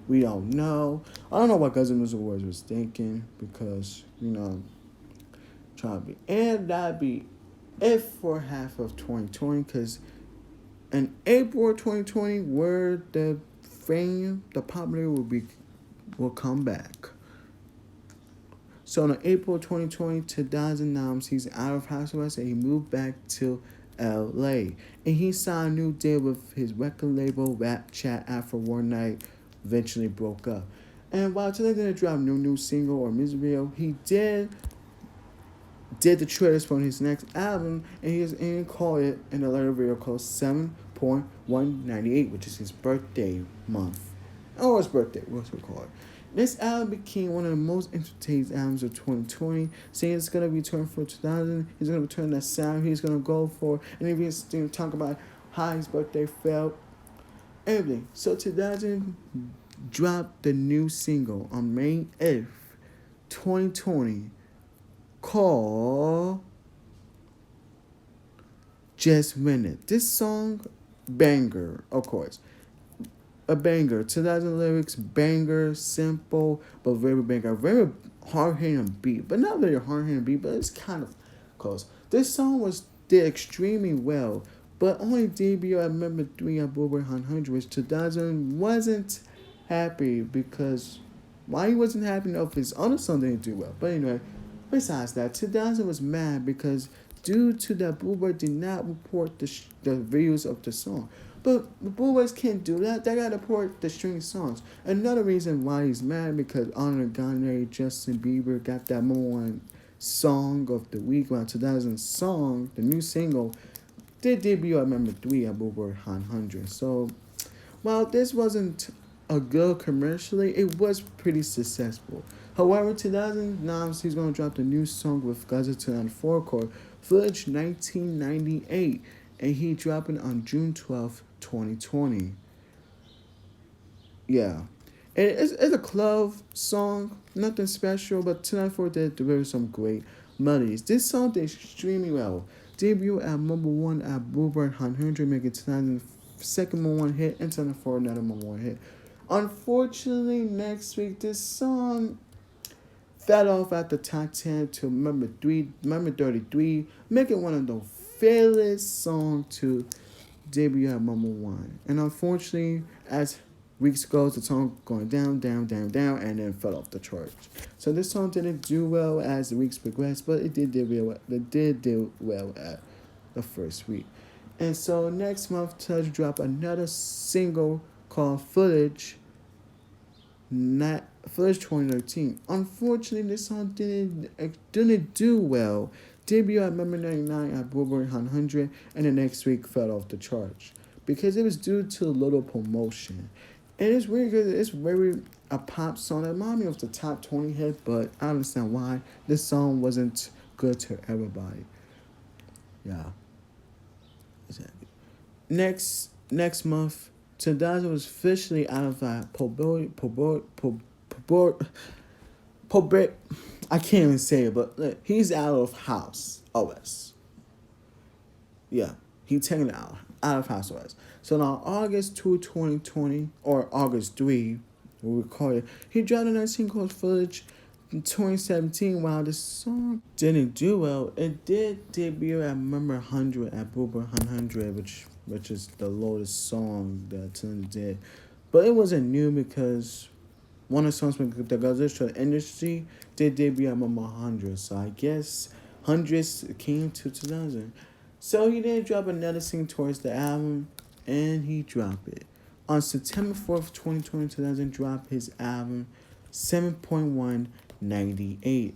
we don't know. I don't know what Godzilla Awards was thinking, because, trying to be. And that'd be it for half of 2020, because in April 2020, where the popularity will come back. So in April 2020, 2009, he's out of house arrest and he moved back to LA. And he signed a new deal with his record label, Rap Chat, after One Night eventually broke up. And while today didn't drop no new single or music video, he did the trailers for his next album, and he called it in a letter video called 7.198, which is his birthday month. Oh, his birthday, what's it called? This album became one of the most entertaining albums of 2020, saying it's going to return for 2000. He's going to return that sound he's going to go for, and he's going to talk about how his birthday felt, everything. So 2000 dropped the new single on May 8th, 2020 called Just Win It. This song, banger, of course. A banger. 2000 lyrics, banger, simple, but very banger. Very hard hitting beat, but not really a hard hitting beat, but it's kind of close. This song did extremely well, but only debuted at number 3 at Billboard 100, which 2000 wasn't happy because why he wasn't happy enough his other song didn't do well. But anyway, besides that, 2000 was mad because due to that Billboard did not report the views of the song. But the Boys can't do that. They gotta report the string songs. Another reason why he's mad because Ariana Grande, Justin Bieber got that number one song of the week. While 2000 song, the new single, did debut at number 3 at Billboard 100. So while this wasn't a good commercially, it was pretty successful. However, 2009 he's gonna drop the new song with Godzilla on 4 called Village 1998, and he dropping on June 12th, 2020. Yeah. And it's a club song, nothing special, but Tonight for did deliver some great melodies. This song did extremely well. Debut at number 1 at Billboard 100, making 2000 second number 1 hit, and 2004 another number 1 hit. Unfortunately, next week this song fell off at the top 10 to number 33, making one of the fairest songs to debut at number 1. And unfortunately, as weeks goes, the song going down, down, down, down, and then fell off the charts. So this song didn't do well as the weeks progressed, but it did do well at the first week. And so next month, Touch drop another single called Footage 2013. Unfortunately, this song didn't do well. Debut at number 99 at Billboard 100, and the next week fell off the charts because it was due to little promotion. And it's weird because it's very a pop song that reminded me of the top 20 hit, but I understand why this song wasn't good to everybody. Yeah, exactly. Next month, 2000 was officially out of that I can't even say it, but look, he's out of house OS. Yeah, he's taking it out of house OS. So now August 2, 2020, or August 3, we call it, he dropped another single called Footage in 2017. While the song didn't do well, it did debut at number 100 at Billboard 100, which is the lowest song that Tim did. But it wasn't new because one of the songs from the Godzilla industry did debut at number 100. So I guess hundreds came to 2000. So he did drop another single towards the album, and he dropped it. On September 4th, 2020, 2000 dropped his album 7.198.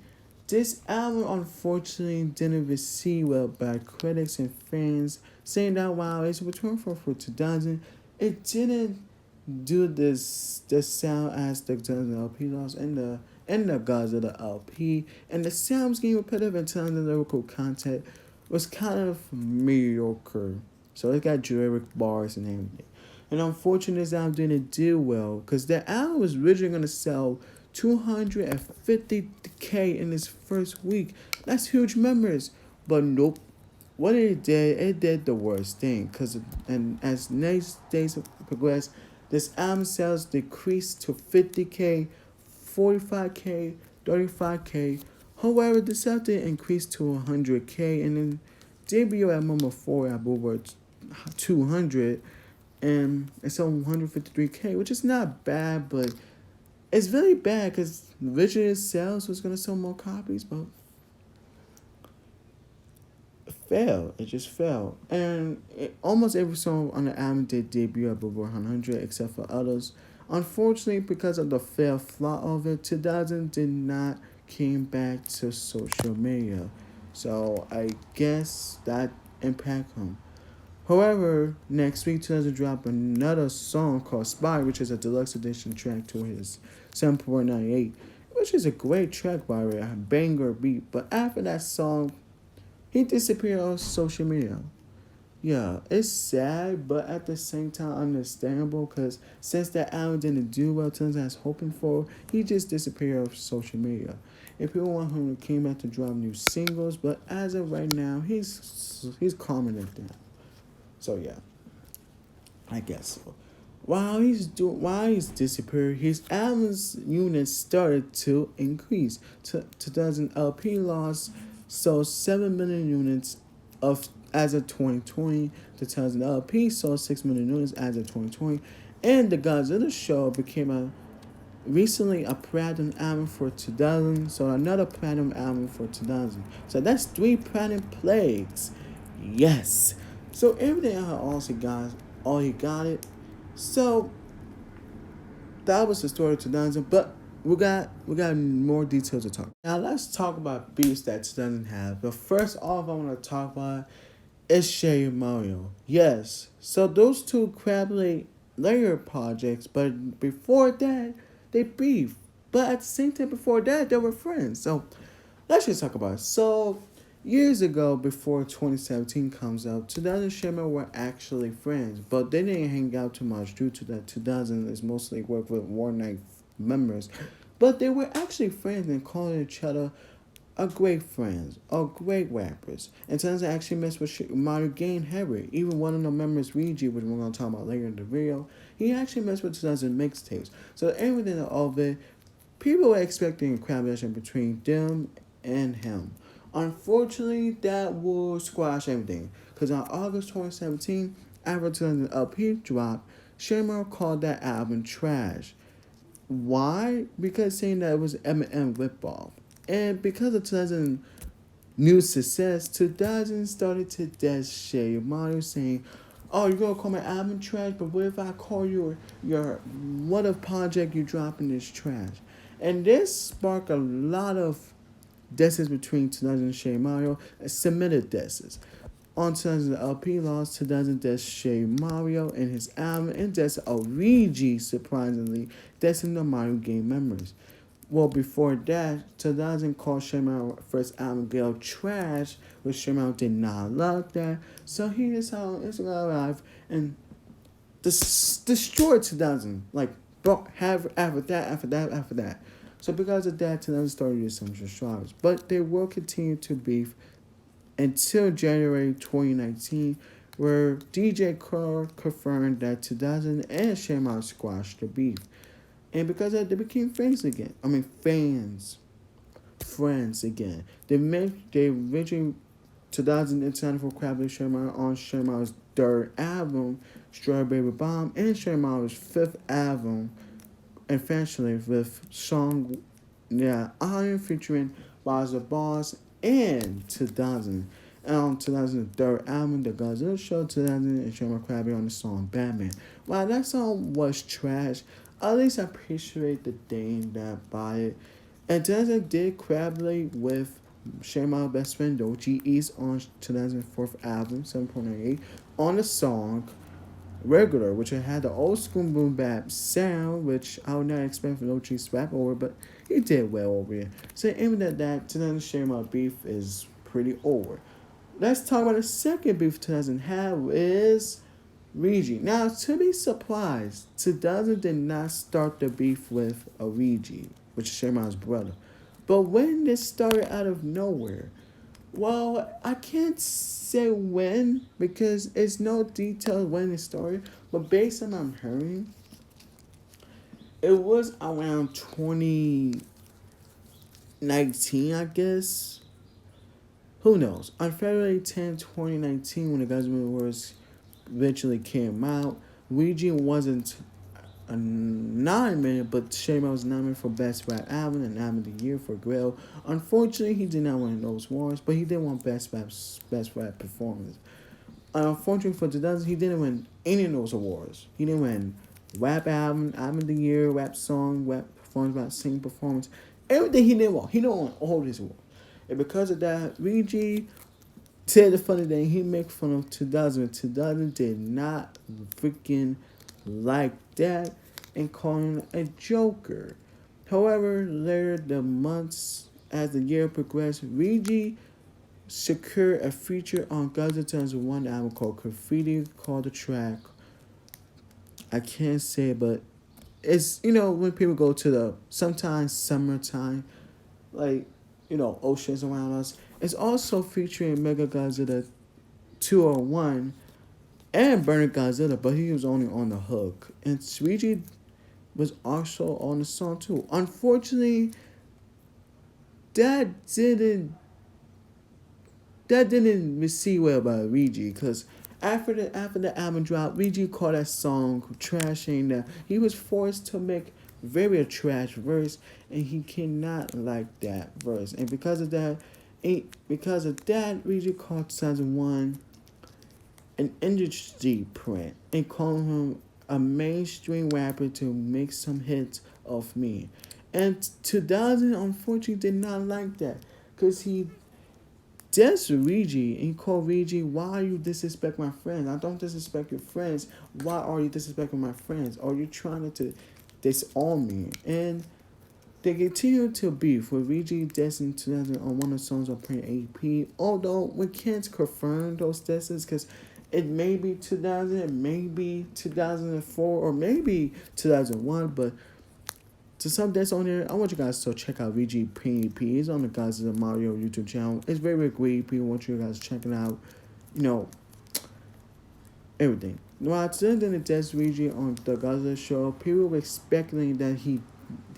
This album unfortunately didn't receive well by critics and fans, saying that while it's a return for 2000, it didn't do the sound as the Godzilla LP lost and the Godzilla LP, and the sound was getting repetitive and telling the lyrical content was kind of mediocre. So it got generic bars and everything. And unfortunately, this album didn't do well because the album was originally going to sell 250K in its first week. That's huge numbers. But nope. What it did the worst thing. And as next days progressed, this album sales decreased to 50K, 45K, 35K. However, the sales did increase to 100K and then debut at number 4 at Billboard 200. And it sold 153K, which is not bad, but it's very bad because originally sales was going to sell more copies, but it failed. It just failed. And almost every song on the album did debut at Billboard 100 except for others. Unfortunately, because of the failed flaw of it, 2000 did not came back to social media. So I guess that impacted him. However, next week, 2000 dropped another song called Spy, which is a deluxe edition track to his 7.98, which is a great track, by the way, a banger beat. But after that song, he disappeared off social media. Yeah, it's sad, but at the same time understandable because since that album didn't do well, turns out as hoping for, he just disappeared off social media. And people want him to came back to drop new singles, but as of right now, he's calming it down. So yeah, I guess so. While he's disappeared, his album's units started to increase. 2000 LP lost sold 7 million units of as of 2020. 2000 LP sold 6 million units as of 2020, and the Godzilla show became a recently a platinum album for 2000. So another platinum album for 2000. So that's three platinum plays. Yes. So everything I also got, all he got it. So that was the story of 2000, but we got more details to talk. Now let's talk about beats that 2000 have. But first off, I want to talk about is Shay and Mario. Yes, so those two Crabbley layer projects, but before that they beef. But at the same time, before that they were friends. So let's just talk about it. So years ago, before 2017 comes out, 2000 and Shimmer were actually friends, but they didn't hang out too much due to that 2000 is mostly work with War Night members. But they were actually friends and calling each other a great friends, a great rappers. And Tons actually messed with Mario Game heavy. Even one of the members, Reggie, which we're going to talk about later in the video, he actually messed with Tons mixtapes. So everything of it, people were expecting a collaboration between them and him. Unfortunately, that will squash everything. Because on August 2017, after the LP dropped, Shamrock called that album trash. Why? Because saying that it was Eminem ripoff. And because of 2000 new success, 2000 started to diss Shay Mario saying, oh, you're gonna call my album trash, but what if I call your what if project you dropping is trash? And this sparked a lot of disses between 2000 and Shay Mario, submitted disses. On 2000 LP lost 2000 Des Shay Mario and his album and Des Origi surprisingly dissing the Mario game members. Well, before that, 2000 called Shemar first album Girl trash, which Shemar did not love that. So he decided on Instagram Live and destroyed 2000. Like, bro, after that. So because of that, 2000 started using some subscribers. But they will continue to beef until January 2019, where DJ Kerr confirmed that 2000 and Shemar squashed the beef. And because of that, they became friends again. I mean, friends again. They originally 2000 intended for Crabby Sherman on Sherman's third album, Strawberry Bomb, and Sherman's fifth album, eventually with song Iron featuring Bozza Boss and 2000. And on 2003 album, The Godzilla Show 2000 and Sherman Crabby on the song Batman. While that song was trash, at least I appreciate the thing that by it. And 2000 did Crabby with Sherman's best friend Dochi East on 2004 album 7.98 on the song Regular, which had the old school boom bap sound, which I would not expect for Dochi's to rap over, but he did well over here. So aiming at that, 2000 Sherman beef is pretty over. Let's talk about the second beef 2000 had is Ouija. Now, to be surprised, 2000 did not start the beef with Ouija, which is Sherman's brother. But when this started out of nowhere, well, I can't say when because it's no detail when it started. But based on what I'm hearing, it was around 2019, I guess. Who knows? On February 10, 2019, when the Godzilla Wars eventually came out, Ouija wasn't a nominated, but Shayma was nominated for Best Rap Album and Album of the Year for Grill. Unfortunately, he did not win those awards, but he did win Best Rap Performance. Unfortunately for 2000, he didn't win any of those awards. He didn't win Rap Album, Album of the Year, Rap Song, Rap Performance, Rap Singing Performance. Everything he didn't win. He didn't win all these awards. And because of that, Ouija said the funny thing, he made fun of 2000. 2000 did not freaking like that and calling a joker. However, later the months as the year progressed, Ouija secured a feature on Godzilla's one album called Graffiti, called the track. I can't say it, but it's, when people go to the sometimes summertime, like, oceans around us. It's also featuring Mega Godzilla 201 and Burning Godzilla, but he was only on the hook. And Suigi was also on the song too. Unfortunately, that didn't that didn't receive well by Luigi, because after the album dropped, Luigi called that song trashing. That he was forced to make very a trash verse, and he cannot like that verse. And because of that, Luigi called 2001 an industry print and called him a mainstream rapper to make some hits off me. And 2000 unfortunately did not like that, because he that's Luigi, and he called Luigi, why you disrespect my friends? I don't disrespect your friends. Why are you disrespecting my friends? Are you trying to disown me? And they continue to beef with Luigi dissing 2000 on one of the songs on Print AP. Although we can't confirm those disses, because it may be 2000, it may be 2004, or maybe 2001, but to some that's on there, I want you guys to check out VG PEP. It's on the Godzilla Mario YouTube channel. It's very great EP. I want you guys checking out, you know, everything. While sending the Death VG on the Godzilla show, people were speculating that he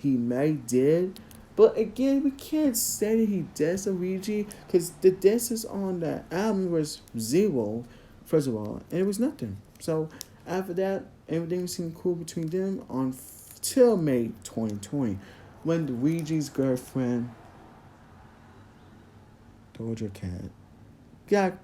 may did. But again, we can't say that he did a VG, because the disses on the album was zero, first of all, and it was nothing. So after that, everything seemed cool between them until May 2020, when Luigi's girlfriend, Doja Cat,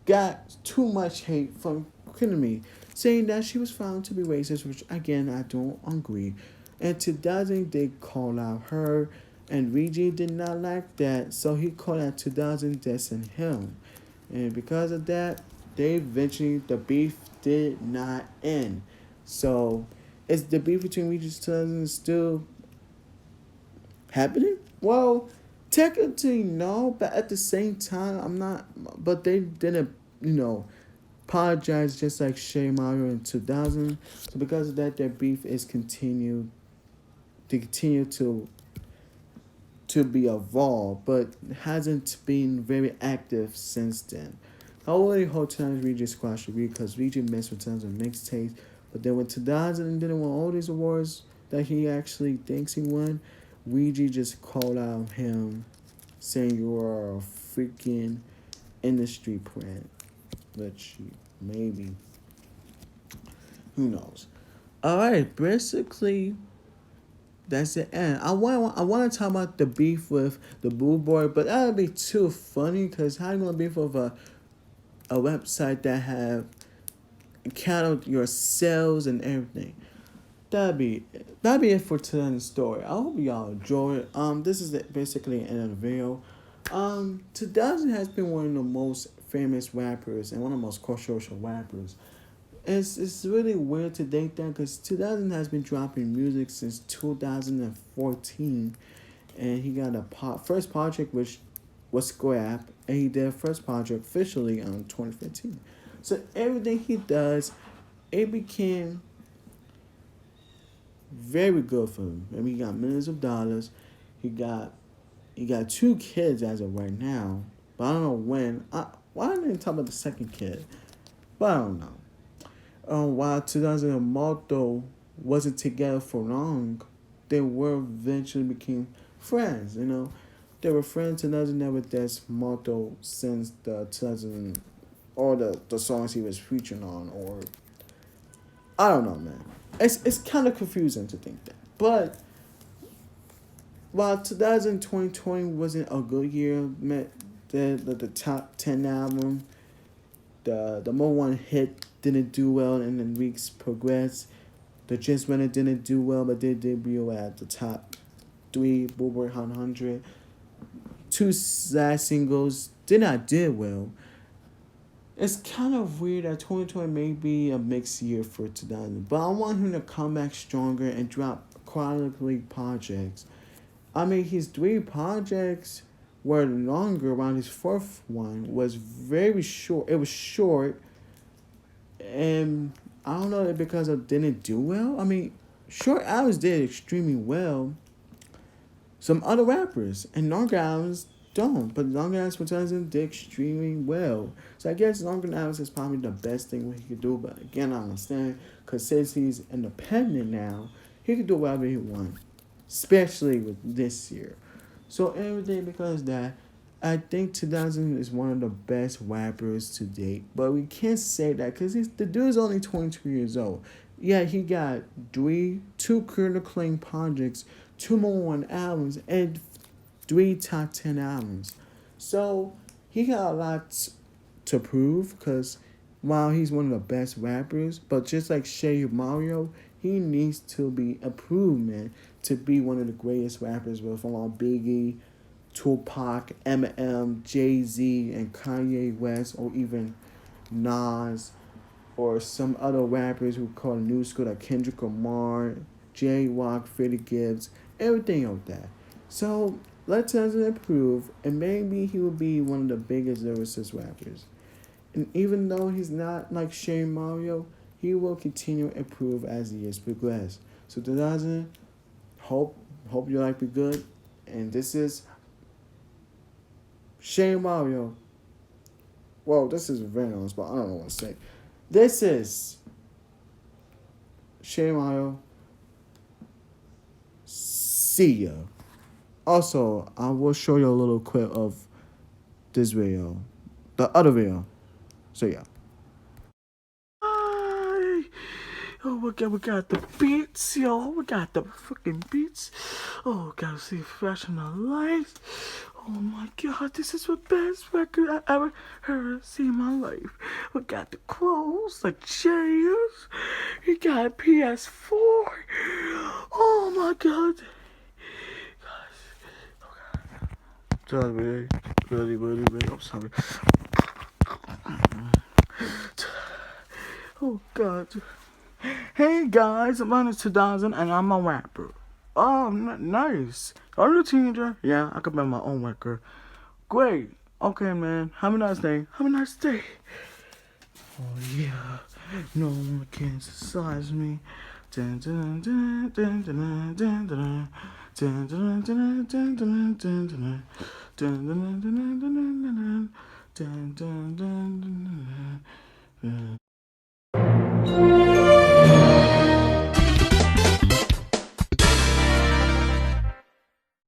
got too much hate from Kinemy, saying that she was found to be racist, which again I don't agree. And 2000 they called out her, and Luigi did not like that, so he called out 2000 dissing him. And because of that, the beef did not end. So, is the beef between Regis 2000 still happening? Well, technically no, but at the same time, I'm not. But they didn't, apologize, just like Shay Mario in 2000. So because of that, their beef is continued. They continue to be evolved, but hasn't been very active since then. I already hope times Regis squashed the beef, because Regis messed with tons of mixtapes. But then when 2000 didn't win all these awards that he actually thinks he won, Ouija just called out him, saying you are a freaking industry plant. Which maybe, who knows? All right, basically that's the end. I want to talk about the beef with the Boo Boy, but that would be too funny, because how you gonna beef with a website that have counted your sales and everything? That'd be it for today's story. I hope y'all enjoy it. This is basically the end of the video. 2000 has been one of the most famous rappers and one of the most controversial rappers. It's really weird to think that, because 2000 has been dropping music since 2014, and he got a first project which was Scrap, and he did first project officially in 2015. So everything he does, it became very good for him. I mean, he got millions of dollars. He got 2 kids as of right now, but I don't know when. Why didn't they talk about the second kid? But I don't know. While 2000 and Malto wasn't together for long, they were eventually became friends. They were friends. 2000 never did Malto since the 2000 or the songs he was featuring on, or I don't know, man. It's kind of confusing to think that. But while 2020 wasn't a good year, met the top 10 album, the number 1 hit didn't do well, and the weeks progressed. The Just Runner didn't do well, but they debut at the top 3 Billboard 100. 2 last singles did not do well. It's kind of weird that 2020 may be a mixed year for 2000, but I want him to come back stronger and drop quality projects. I mean, his 3 projects were longer, around his fourth one was very short. It was short, and I don't know if because it didn't do well. I mean, short albums did extremely well. Some other rappers and longer albums don't, but longer albums for Johnson did extremely well. So I guess longer albums is probably the best thing he could do. But again, I understand because since he's independent now, he can do whatever he wants, especially with this year. So everything because that, I think 2000 is one of the best rappers to date. But we can't say that because the dude's only 22 years old. Yeah, he got two critical acclaim projects, two more one albums, and three top 10 albums. So he got a lot to prove because while he's one of the best rappers, but just like Shay Mario, he needs to be improved, man, to be one of the greatest rappers with along Biggie, Tupac, Eminem, Jay-Z, and Kanye West, or even Nas, or some other rappers who call new school like Kendrick Lamar, J Rock, Freddie Gibbs, everything like that. So let's improve, and maybe he will be one of the biggest lyricist rappers. And even though he's not like Shane Mario, he will continue to improve as the years progress. So 2000, hope your life be good. And this is Shane Mario. Well, this is very honest, but I don't know what to say. This is Shane Mario. See ya. Also, I will show you a little clip of this video, the other video. So yeah. Hi. Oh my god, we got the beats, yo. We got the fucking beats. Oh, gotta see Fresh in the Lights. Oh my god, this is the best record I ever heard in my life. We got the clothes, the chairs. We got PS4. Oh my god. Sorry, really, I'm sorry. Oh god. Hey guys, my name is 2000 and I'm a rapper. Oh, nice. Are you a teenager? Yeah, I could make my own record. Great. Okay, man. Have a nice day. Have a nice day. Oh yeah. No one can size me. Dun, dun, dun, dun, dun, dun, dun, dun, dun, dun, dun, dun, dun, dun, dun. Dun, dun, dun, dun, dun, dun, dun, dun, dun, dun, dun, dun, dun.